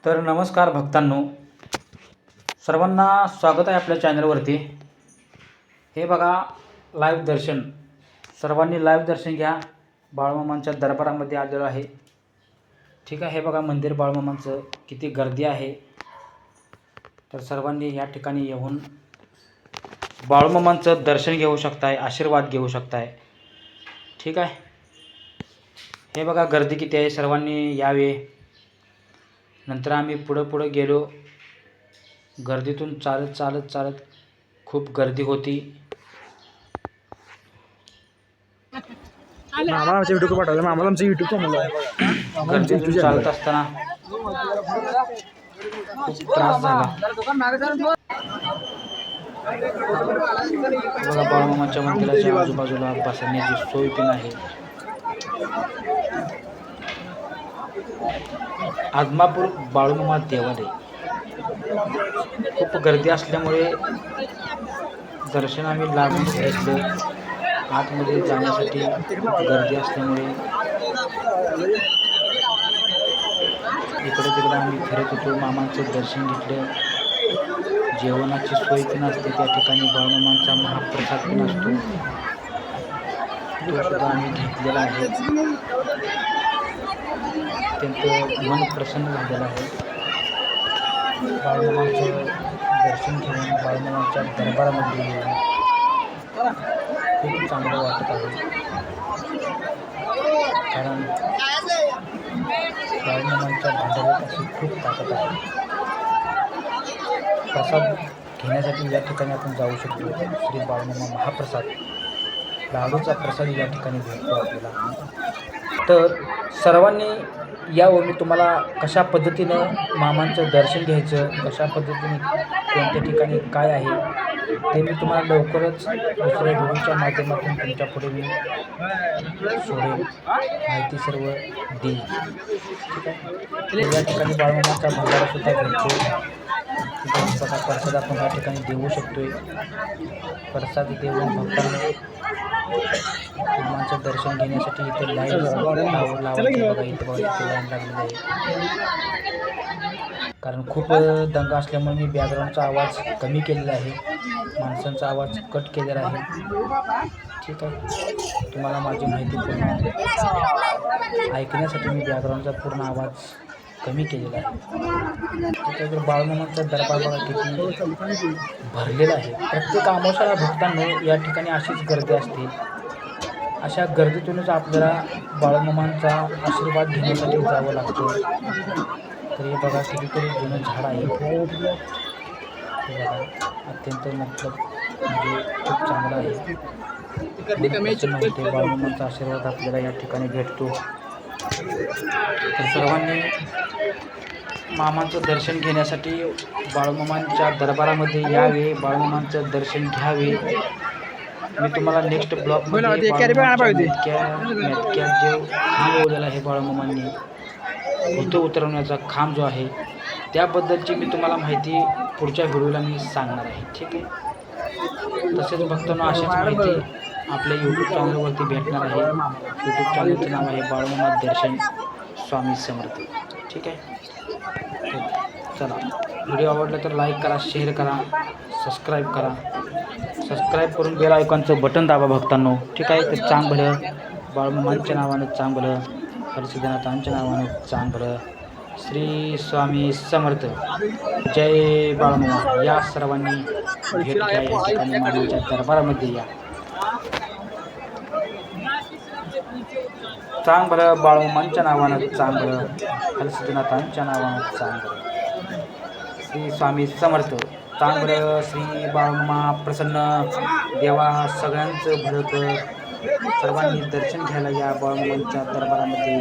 तर नमस्कार भक्तांनो, सर्वांना स्वागत आहे आपल्या चॅनलवरती। हे बघा लाईव्ह दर्शन, सर्वांनी लाईव्ह दर्शन घ्या। बाळूमामांच्या दरबारामध्ये आलेलो आहे। ठीक आहे, हे बघा मंदिर बाळूमामांचं किती गर्दी आहे। तर सर्वांनी या ठिकाणी येऊन बाळूमामांचं दर्शन घेऊ शकताय, आशीर्वाद घेऊ शकताय। ठीक आहे, हे बघा गर्दी किती आहे, सर्वांनी यावे। नंतर आम्ही पुढे गेलो, गर्दीतून चालत खूप गर्दी होती। आम्हाला आमच्या व्हिडिओ पाठवला, आम्हाला आमचं युट्यूब चॅनल आहे। गर्दीतून चालत असताना खूप त्रास झाला। बघा बाळूमामाच्या मंदिराच्या आजूबाजूला बसण्याची सोय पण आहे। आदमापूर बाळूमामा देवालय, खूप गर्दी असल्यामुळे दर्शन आम्ही लांबून घेतलं। आतमध्ये जाण्यासाठी गर्दी असल्यामुळे इकडे तिकडे आम्ही फिरत होतो, मामांचं दर्शन घेतलं। जेवणाची सोय पण असते त्या ठिकाणी, बाळूमामांचा महाप्रसाद पण असतो, तो सुद्धा आम्ही घेतलेला आहे। अत्यंत मन प्रसन्न झालेलं आहे। बाळूमामांचं दर्शन घेऊन बाळूमामांच्या दरबारामध्ये येऊन खूप चांगलं वाटत आहे। कारण बाळूमामांच्या भांडाऱ्यात अशी खूप ताकद आहे। प्रसाद घेण्यासाठी या ठिकाणी आपण जाऊ शकतो। श्री बाळूमामा महाप्रसाद, लाडूचा प्रसाद या ठिकाणी भेटतो आपल्याला। तर सर्वांनी यावं, मी तुम्हाला कशा पद्धतीनं मामांचं दर्शन घ्यायचं, कशा पद्धतीने कोणत्या ठिकाणी काय आहे ते मी तुम्हाला लवकरच दुसऱ्या व्हिडिओच्या माध्यमातून तुमच्या पुढे मी सोडेल, माहिती सर्व देईल। ठीक आहे, या ठिकाणी बाळूमामाचा भंडारा सुद्धा भेटतो। बघा प्रसाद आपण या ठिकाणी देऊ शकतोय। प्रसाद देऊन भक्तांना मामांचं दर्शन घेण्यासाठी इथे लाईन लावायची। बघा इथे लाईन लागलेली आहे, कारण खूप दंगा असल्यामुळे मी बॅकग्राऊंडचा आवाज कमी केलेला आहे, माणसांचा आवाज कट केलेला आहे। ठीक आहे, तुम्हाला माझी माहिती पूर्ण ऐकण्यासाठी मी बॅकग्राऊंडचा पूर्ण आवाज कमी केलेला आहे। ठीक आहे, तर बाळूमामांचा दरबार बघा किती भरलेला आहे। प्रत्येक अमावस्याला भक्तांनो या ठिकाणी अशीच गर्दी असते। अशा गर्दीतूनच आपल्याला बाळूमामांचा आशीर्वाद घेण्यासाठी जावं लागतं। तर हे बघा कितीतरी जुनं झाड आहे, हे बघा अत्यंत मतलब म्हणजे खूप चांगलं आहे। बाळूमामांचा आशीर्वाद आपल्याला या ठिकाणी भेटतो। तर सर्वांनी मामांचं दर्शन घेण्यासाठी बाळूमामांच्या दरबारामध्ये यावे, बाळूमामांचं दर्शन घ्यावे। मी तुम्हाला नेक्स्ट ब्लॉगमध्ये जे खांब उडलेला आहे बाळूमामांनी, भूत उतरवण्याचा खांब जो आहे त्याबद्दलची मी तुम्हाला माहिती पुढच्या व्हिडिओला मी सांगणार आहे। ठीक आहे, तसेच भक्तांनो अशाच माहिती आपल्या यूट्यूब चॅनलवरती भेटणार आहे। यूट्यूब चॅनलचं नाव आहे बाळूमामा दर्शन स्वामी समर्थ। ठीक आहे, चला व्हिडिओ आवडला तर लाईक करा, शेअर करा, सबस्क्राईब करा। सबस्क्राईब करून बेल आयकॉनचं बटन दाबा भक्तांनो। ठीक आहे, तर चांग भलं बाळूमामांच्या नावानं, चांग भलं हरसिद्धनाथांच्या नावानं, चांग भलं। श्री स्वामी समर्थ, जय बाळूमामा। या सर्वांनी भेट घ्या या ठिकाणी, मामांच्या दरबारामध्ये या। चांग भलं बाळूमामांच्या नावानं, चांग भलं हरसिद्धनाथांच्या नावानं, चांग भलं। श्री स्वामी समर्थ, चांग भलं। श्री बाळूमामा प्रसन्न देवा, सगळ्यांचं भलं कर। सर्वांनी दर्शन घ्यायला या बाळूमामांच्या दरबारामध्ये।